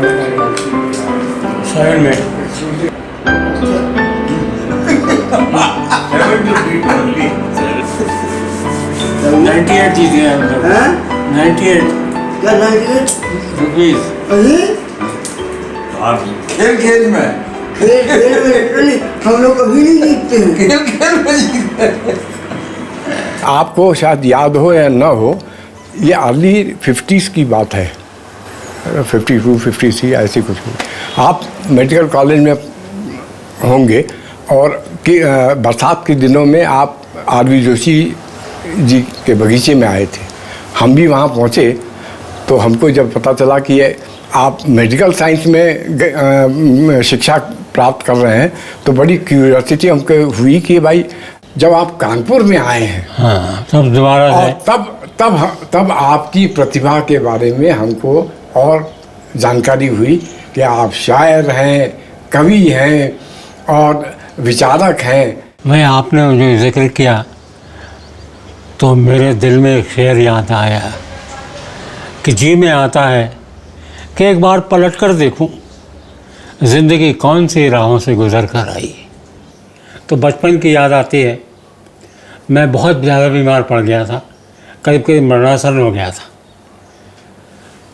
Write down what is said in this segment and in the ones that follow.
7 में 98 जीत गया हम लोग। 98 क्या 98 रुपीज। अरे खेल खेल में खेल खेल में नहीं, हम लोग कभी नहीं जीतते हैं। खेल खेल में जीतते हैं। आपको शायद याद हो या ना हो, ये अर्ली 50s की बात है, 52, 53 ऐसी कुछ। आप मेडिकल कॉलेज में होंगे और बरसात के दिनों में आप आर.वी. जोशी जी के बगीचे में आए थे। हम भी वहाँ पहुँचे तो हमको जब पता चला कि ये आप मेडिकल साइंस में शिक्षा प्राप्त कर रहे हैं तो बड़ी क्यूरियोसिटी हमको हुई कि भाई जब आप कानपुर में आए हैं, हाँ, तब दोबारा और तब आपकी प्रतिभा के बारे में हमको और जानकारी हुई कि आप शायर हैं, कवि हैं और विचारक हैं। मैं आपने जो जिक्र किया तो मेरे दिल में एक शेर याद आया कि जी में आता है कि एक बार पलट कर देखूं ज़िंदगी कौन सी राहों से गुज़र कर आई। तो बचपन की याद आती है। मैं बहुत ज़्यादा बीमार पड़ गया था, करीब करीब मरणासन हो गया था।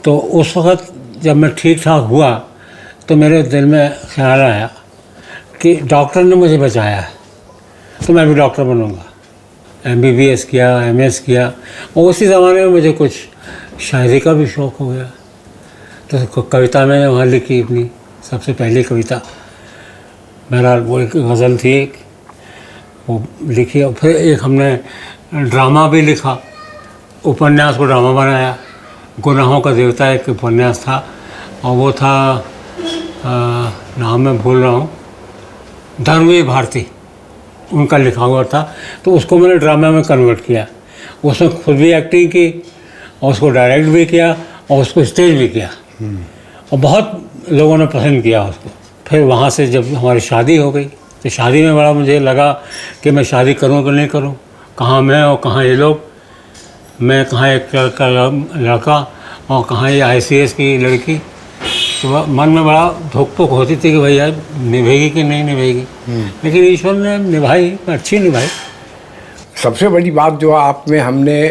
तो उस वक़्त जब मैं ठीक ठाक हुआ तो मेरे दिल में ख्याल आया कि डॉक्टर ने मुझे बचाया है तो मैं भी डॉक्टर बनूंगा। MBBS किया, MS किया और उसी ज़माने में मुझे कुछ शायरी का भी शौक़ हो गया। तो कविता मैंने वहाँ लिखी, अपनी सबसे पहली कविता। बहरहाल वो एक गज़ल थी, एक वो लिखी। और फिर एक हमने ड्रामा भी लिखा, उपन्यास को ड्रामा बनाया। गुनाहों का देवता एक उपन्यास था और वो था नाम मैं भूल रहा हूँ, धर्मवीर भारती, उनका लिखा हुआ था। तो उसको मैंने ड्रामा में कन्वर्ट किया। उसमें खुद भी एक्टिंग की और उसको डायरेक्ट भी किया और उसको स्टेज भी किया और बहुत लोगों ने पसंद किया उसको। फिर वहाँ से जब हमारी शादी हो गई तो शादी में बड़ा मुझे लगा कि मैं शादी करूँ कि नहीं करूँ, कहाँ मैं और कहाँ ये लोग, मैं कहाँ एक लड़का और कहाँ ये ICS की लड़की। तो मन में बड़ा धोख-पोख होती थी कि भैया निभेगी कि नहीं निभेगी, लेकिन ईश्वर ने निभाई, अच्छी निभाई। सबसे बड़ी बात जो आप में हमने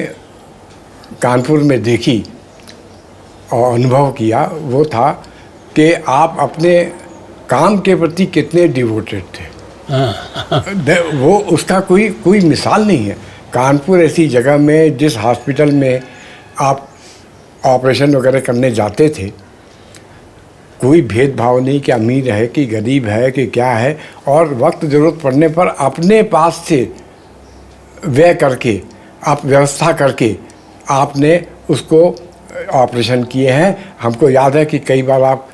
कानपुर में देखी और अनुभव किया वो था कि आप अपने काम के प्रति कितने डिवोटेड थे। वो उसका कोई मिसाल नहीं है। कानपुर ऐसी जगह में, जिस हॉस्पिटल में आप ऑपरेशन वगैरह करने जाते थे, कोई भेदभाव नहीं कि अमीर है कि गरीब है कि क्या है, और वक्त ज़रूरत पड़ने पर अपने पास से व्यय करके, आप व्यवस्था करके आपने उसको ऑपरेशन किए हैं। हमको याद है कि कई बार आप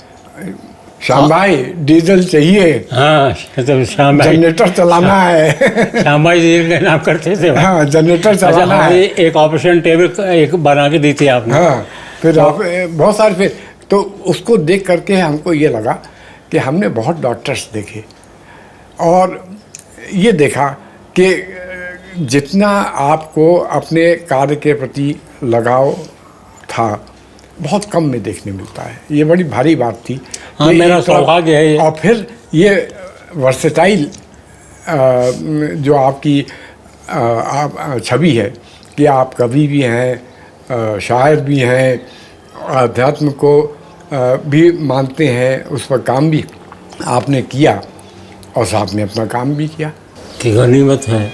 श्याम भाई डीजल चाहिए, हाँ, तो श्याम भाई जनरेटर चलाना है। श्याम भाई जी का नाम करते थे। हाँ, जनरेटर चलाना है। एक ऑपरेशन टेबल एक बना के दी थी आपने। हाँ, फिर आप बहुत सारे, फिर तो उसको देख करके हमको ये लगा कि हमने बहुत डॉक्टर्स देखे और ये देखा कि जितना आपको अपने कार्य के प्रति लगाव था बहुत कम में देखने मिलता है। ये बड़ी भारी बात थी। हाँ, मेरा सौभाग्य है ये। और फिर ये वर्सेटाइल जो आपकी छवि है कि आप कवि भी हैं, शायर भी हैं, अध्यात्म को भी मानते हैं, उस पर काम भी आपने किया और साथ में अपना काम भी किया। कि गनीमत है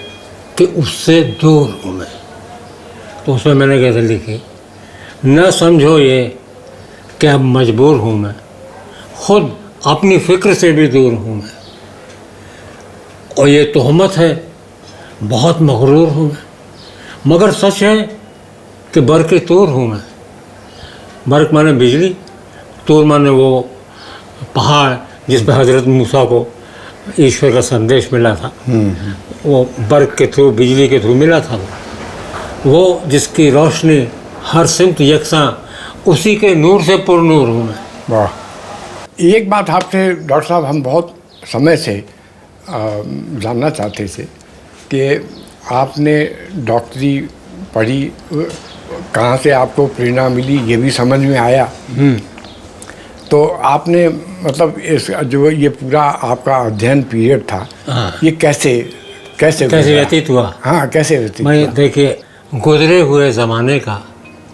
कि उससे दूर हूँ मैं। तो उसमें मैंने कैसे लिखी, न समझो ये कि अब मजबूर हूँ मैं, खुद अपनी फ़िक्र से भी दूर हूँ मैं। और ये तोहमत है बहुत मगरूर हूँ मैं, मगर सच है कि बर्क़ तूर हूँ मैं। बर्क़ माने बिजली, तूर माने वो पहाड़ जिस पर हज़रत मूसा को ईश्वर का संदेश मिला था। वो बर्क़ के थ्रू, बिजली के थ्रू मिला था। वो जिसकी रोशनी हर सिमत यकसां, उसी के नूर से पुरनूर हूँ मैं। वाह। एक बात आपसे डॉक्टर साहब हम बहुत समय से जानना चाहते थे कि आपने डॉक्टरी पढ़ी, कहाँ से आपको प्रेरणा मिली ये भी समझ में आया, तो आपने मतलब इस जो ये पूरा आपका अध्ययन पीरियड था, हाँ। ये कैसे कैसे गुजरा? व्यतीत हुआ? हाँ, कैसे व्यतीत हुआ? मैं देखिए, गुजरे हुए ज़माने का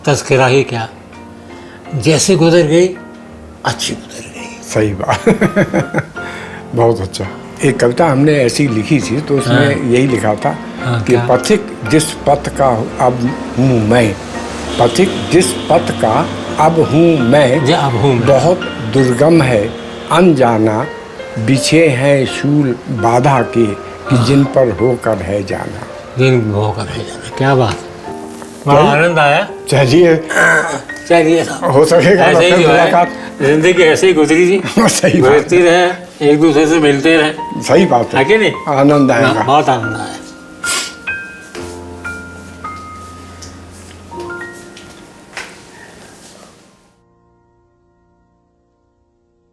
तस्करा ही क्या, जैसे गुजर गई अच्छी गुजर गई। सही बात। बहुत अच्छा। एक कविता हमने ऐसी लिखी थी, तो उसमें हाँ। यही लिखा था हाँ, कि क्या? पथिक जिस पथ का अब हूँ मैं, पथिक जिस पथ का अब हूँ मैं, जे अब हूँ मैं। बहुत दुर्गम है अनजाना, बिछे हैं शूल बाधा के, कि जिन पर होकर है जाना। दिन होकर है जाना। क्या बात, बड़ा आनंद आया। चलिए, चलिए साहब, हो सकेगा ऐसे ही फिर जो है मुलाकात। जिंदगी ऐसे ही गुजरी थी, सही बात गुजरती रहे, एक दूसरे से मिलते रहे, सही बात है है। कि नहीं? आनंद आएगा। बहुत आनंद आया।